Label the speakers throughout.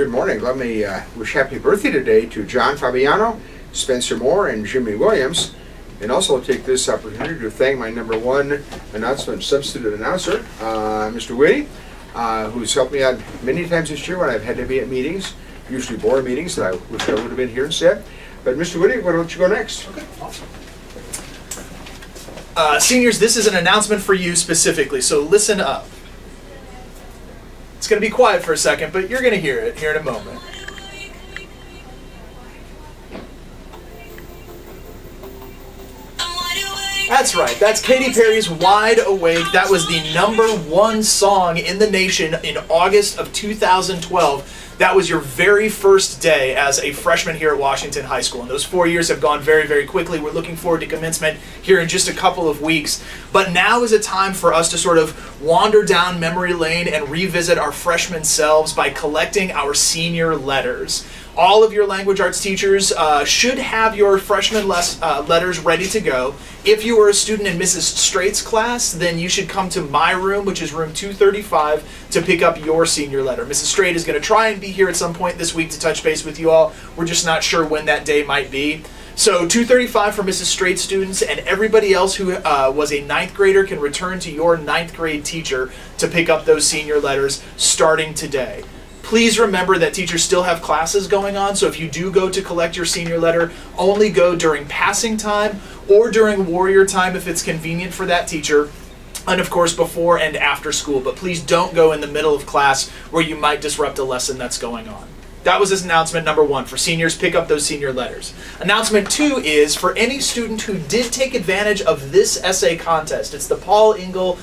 Speaker 1: Good morning. Let me wish happy birthday today to John Fabiano, Spencer Moore, and Jimmy Williams. And also take this opportunity to thank my number one announcement substitute announcer, Mr. Whitty, who's helped me out many times this year when I've had to be at meetings, usually board meetings that I wish I would have been here instead. But Mr. Whitty, why don't you go next?
Speaker 2: Okay, awesome. Seniors, this is an announcement for you specifically, so listen up. It's going to be quiet for a second, but you're going to hear it here in a moment. That's right, that's Katy Perry's Wide Awake. That was the #1 song in the nation in August of 2012. That was your very first day as a freshman here at Washington High School. And those 4 years have gone very, very quickly. We're looking forward to commencement here in just a couple of weeks. But now is a time for us to sort of wander down memory lane and revisit our freshman selves by collecting our senior letters. All of your language arts teachers should have your freshman letters ready to go. If you were a student in Mrs. Straight's class, then you should come to my room, which is room 235, to pick up your senior letter. Mrs. Straight is going to try and be here at some point this week to touch base with you all. We're just not sure when that day might be. So 235 for Mrs. Straight students, and everybody else who was a 9th grader can return to your 9th grade teacher to pick up those senior letters starting today. Please remember that teachers still have classes going on, so if you do go to collect your senior letter, only go during passing time or during warrior time if it's convenient for that teacher, and of course before and after school. But please don't go in the middle of class where you might disrupt a lesson that's going on. That was this announcement #1. For seniors, pick up those senior letters. Announcement 2 is for any student who did take advantage of this essay contest. It's the Paul Engel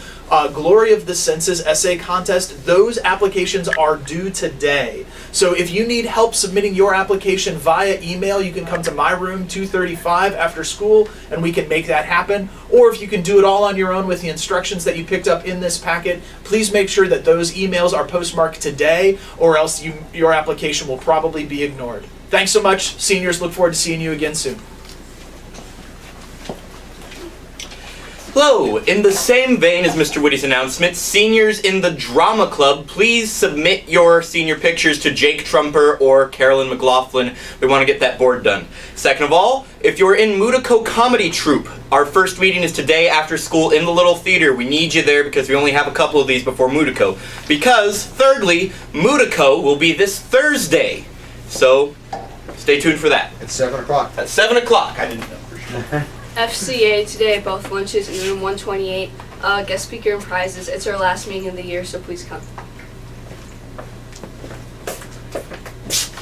Speaker 2: Glory of the Senses essay contest. Those applications are due today. So if you need help submitting your application via email, you can come to my room 235 after school and we can make that happen. Or if you can do it all on your own with the instructions that you picked up in this packet, please make sure that those emails are postmarked today, or else your application will probably be ignored. Thanks so much, seniors. Look forward to seeing you again soon.
Speaker 3: Hello! In the same vein as Mr. Whitty's announcement, seniors in the drama club, please submit your senior pictures to Jake Trumper or Carolyn McLaughlin. We want to get that board done. Second of all, if you're in Moodico Comedy Troupe, our first meeting is today after school in the Little Theater. We need you there because we only have a couple of these before Moodico. Because, thirdly, Moodico will be this Thursday. So, stay tuned for that.
Speaker 1: It's 7 o'clock.
Speaker 3: At 7 o'clock. I didn't know for sure.
Speaker 4: FCA today at both lunches in room 128. Guest speaker and prizes. It's our last meeting of the year, so please come.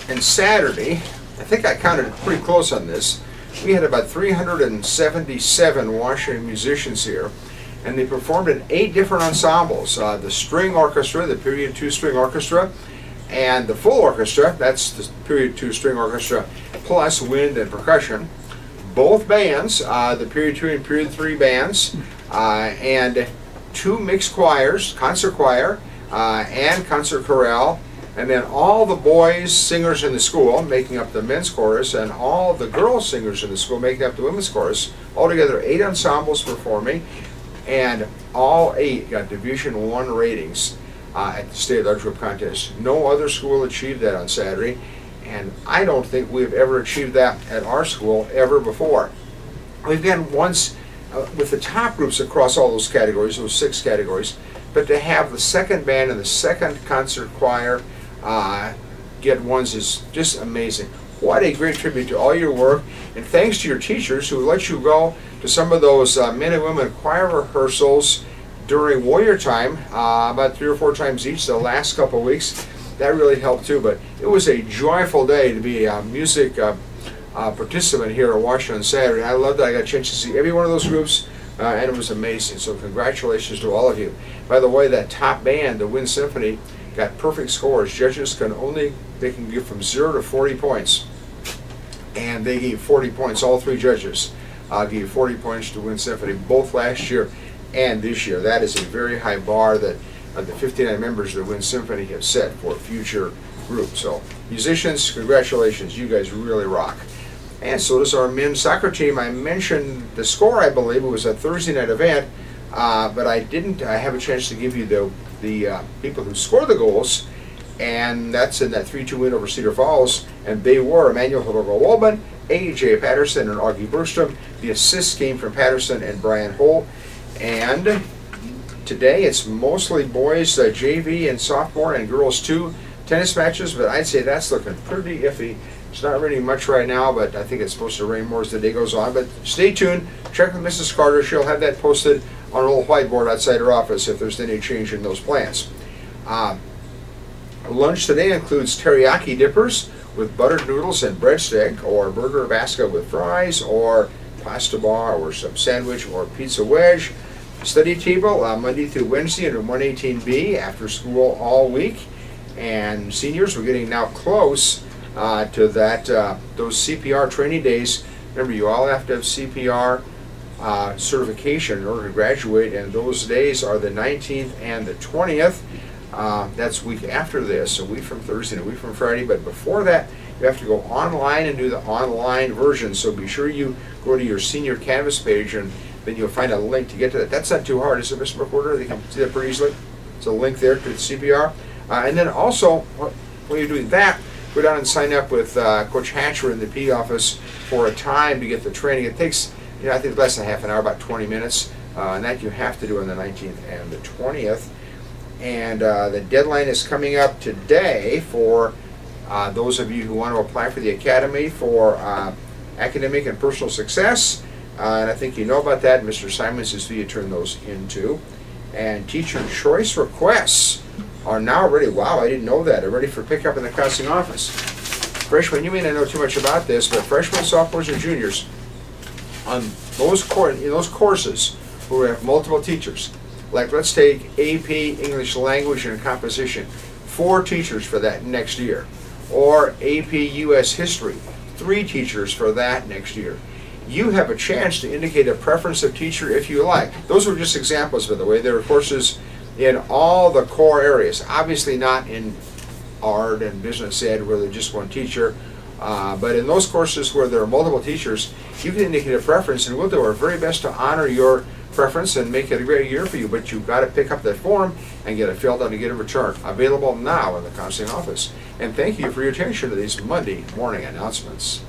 Speaker 1: And Saturday, I think I counted pretty close on this, we had about 377 Washington musicians here, and they performed in 8 different ensembles. The string orchestra, the period 2 string orchestra, and the full orchestra, that's the period 2 string orchestra, plus wind and percussion. Both bands, the period 2 and period 3 bands, and 2 mixed choirs, concert choir, and concert chorale, and then all the boys singers in the school making up the men's chorus, and all the girls singers in the school making up the women's chorus. Altogether 8 ensembles performing, and all 8 got Division I ratings at the State Large Group Contest. No other school achieved that on Saturday, and I don't think we've ever achieved that at our school ever before. We've done once with the top groups across all those categories, those 6 categories, but to have the second band and the second concert choir get ones is just amazing. What a great tribute to all your work, and thanks to your teachers who let you go to some of those men and women choir rehearsals during warrior time, about 3 or 4 times each the last couple of weeks. That really helped too, but it was a joyful day to be a music participant here at Washington on Saturday. I loved that. I got a chance to see every one of those groups, and it was amazing. So congratulations to all of you. By the way, that top band, the Wind Symphony, got perfect scores. Judges they can give from 0 to 40 points, and they gave 40 points. All 3 judges gave 40 points to Wind Symphony, both last year and this year. That is a very high bar that the 59 members of the Wind Symphony have set for future groups. So musicians, congratulations, you guys really rock. And so does our men's soccer team. I mentioned the score, I believe it was a Thursday night event, but I didn't have a chance to give you the people who scored the goals. and that's in that 3-2 win over Cedar Falls. And they were Emmanuel Hidalgo-Waldman, A.J. Patterson, and Augie Bergstrom. The assists came from Patterson and Brian Holt. And today it's mostly boys JV and sophomore, and girls too, tennis matches, but I'd say that's looking pretty iffy. It's not raining much right now, but I think it's supposed to rain more as the day goes on. But stay tuned. Check with Mrs. Carter. She'll have that posted on a little whiteboard outside her office if there's any change in those plans. Lunch today includes teriyaki dippers with buttered noodles and breadstick, or burger basket with fries, or pasta bar, or some sandwich, or pizza wedge. Study table Monday through Wednesday in room 118B, after school all week. And seniors, we're getting now close to that those CPR training days. Remember, you all have to have CPR certification in order to graduate, and those days are the 19th and the 20th. That's a week after this, a week from Thursday and a week from Friday. But before that, you have to go online and do the online version. So be sure you go to your senior Canvas page, and then you'll find a link to get to that. That's not too hard, is it, Mr. McWhorter? They can see that pretty easily. It's a link there to the CPR. And then also, when you're doing that, go down and sign up with Coach Hatcher in the P office for a time to get the training. It takes, I think less than half an hour, about 20 minutes. And that you have to do on the 19th and the 20th. And the deadline is coming up today for those of you who want to apply for the Academy for Academic and Personal Success. And I think you know about that. Mr. Simons is who you turn those into. And teacher choice requests are now ready. Wow, I didn't know that. They're ready for pickup in the counseling office. Freshmen, you may not know too much about this, but freshmen, sophomores, and juniors on those in those courses who have multiple teachers, like let's take AP English Language and Composition, 4 teachers for that next year, or AP US History, 3 teachers for that next year. You have a chance to indicate a preference of teacher if you like. Those were just examples, by the way. There are courses in all the core areas. Obviously not in art and business ed where there's just one teacher, but in those courses where there are multiple teachers, you can indicate a preference, and we'll do our very best to honor your preference and make it a great year for you. But you've got to pick up that form and get it filled out and get it returned. Available now in the counseling office. And thank you for your attention to these Monday morning announcements.